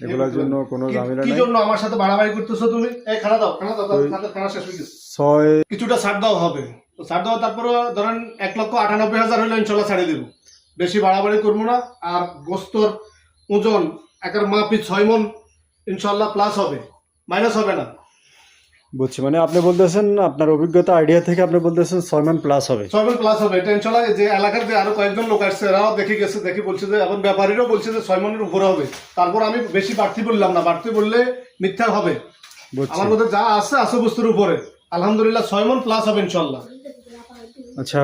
এগুলোর জন্য কোনো ঝামেলা কি নাই। জন্য আমার সাথে বাড়াবাড়ি করতেছো তুমি? এই খানা দাও, খানা শেষ হয়ে গেছে। 6 কিছুটা ছাড় দাও হবে তো, ছাড় দাও। তারপরে ধরেন 1,98,000 হলে ইনশাল্লাহ ছাড়িয়ে দেবো, বেশি বাড়াবাড়ি করবো না। আর গোস্তর ওজন একের মাপি 6 মন ইনশাল্লাহ প্লাস হবে, মাইনাস হবে না। বুঝছি, মানে আপনি বলতেছেন আপনার অভিজ্ঞতা আইডিয়া থেকে আপনি বলতেছেন 6 মান প্লাস হবে। 6 মন প্লাস হবে এটা ইনশাল্লাহ। যে এলাকার যে আরো কয়েকজন লোক আসছে এরাও দেখে গেছে, দেখে বলছে যে, এখন ব্যাপারীরাও বলছে যে 6 মনের উপরে হবে। তারপর আমি বেশি বাড়তি বললাম না, বাড়তি বললে মিথ্যা হবে। বুঝছি। আমার মধ্যে যা আছে আছে বস্তুর উপরে আলহামদুলিল্লাহ 6 মন প্লাস হবে ইনশাল্লাহ। আচ্ছা,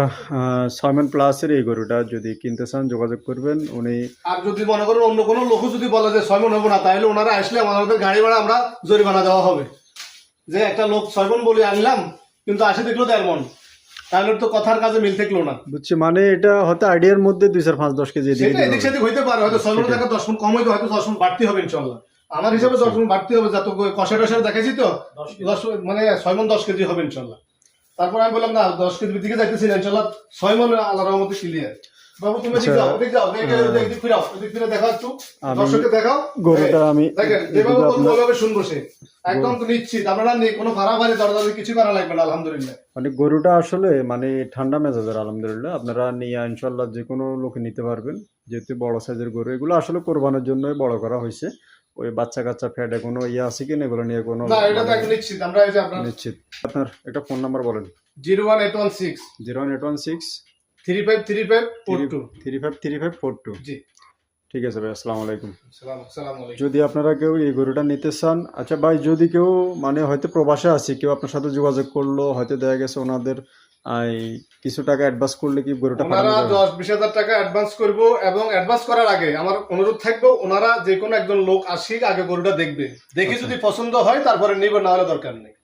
6 মান প্লাসের এই গরুটা যদি কিনতে চান যোগাযোগ করবেন। উনি আর যদি মনে করেন অন্য কোনো লোক যদি বলে যে 6 মন হবে না, তাহলে ওনারা আসলে আমাদের গাড়ি ভাড়া আমরা জরিমানা দেওয়া হবে। যে একটা লোক 6 মন বলে আনলাম কিন্তু আসে দেখলো 1.5 মন, তাহলে তো কথার কাজে মিল থাকলো না। বুঝছি, মানে এটা হয়তো আইডিয়ার মধ্যে 2, 4, 5, 10 কেজি সেটা এদিক সেদিক হইতে পারে, হয়তো 6 মনের জায়গায় 10 মন কম হইতে, হয়তো 10 মন বাড়তি হবে ইনশাল্লাহ। আমার হিসাবে 10 মন বাড়তি হবে, যত কষা টষা দেখেছি তো 10 মানে 6 মন 10 কেজি হবে ইনশাল্লাহ। তারপর আমি বললাম না 10 কেজির দিকে যাইতেছি না ইনশাল্লাহ, 6 মন আল্লাহর রহমতে ক্লিয়ার। বাবু তুমি এদিক যাও, ওদিক যাও, এদিক ফিরাও, ওদিক ফিরে দেখাও একটু, দর্শককে দেখাও গরুটা। আমি দেখেন যেভাবে বলবো ওইভাবে শুনবো সে, একদম তো নিশ্চিত। আপনারা কোনো ফাড়াফাড়ি দরদারি কিছু করা লাগবে না আলহামদুলিল্লাহ। মানে গরুটা আসলে মানে ঠান্ডা মেজাজের আলহামদুলিল্লাহ। আপনারা নিয়ে ইনশাল্লাহ যে কোনো লোকে নিতে পারবেন, যেহেতু বড় সাইজের গরু। এগুলো আসলে কোরবানের জন্য বড় করা হয়েছে। ওই বাচ্চা কাচ্চা ফ্যাটে কোনো ইয়ে আছে কিনা এগুলো নিয়ে কোনো না, এটা তো একদম নিশ্চিত। আমরা এই যে আপনার নিশ্চিত। আপনার একটা ফোন নাম্বার বলেন। 01816 01816 353542। 353542। জি, ঠিক আছে ভাই, আসসালামু আলাইকুম। আসসালামু আলাইকুম। যদি আপনারা কেউ এই গরুটা নিতে চান, আচ্ছা ভাই, যদি কেউ মানে হয়তো প্রবাসে আছে, কেউ আপনার সাথে যোগাযোগ করলো, হয়তো দেখা গেছে ওনাদের কিছু টাকা অ্যাডভান্স করলে কি গরুটা ওনারা 10-20 হাজার টাকা অ্যাডভান্স করবো, এবং অ্যাডভান্স করার আগে আমার অনুরোধ থাকবে ওনারা যে কোনো একজন লোক আসি আগে গরুটা দেখবে, দেখে যদি পছন্দ হয় তারপরে নিবে, না হলে দরকার নেই।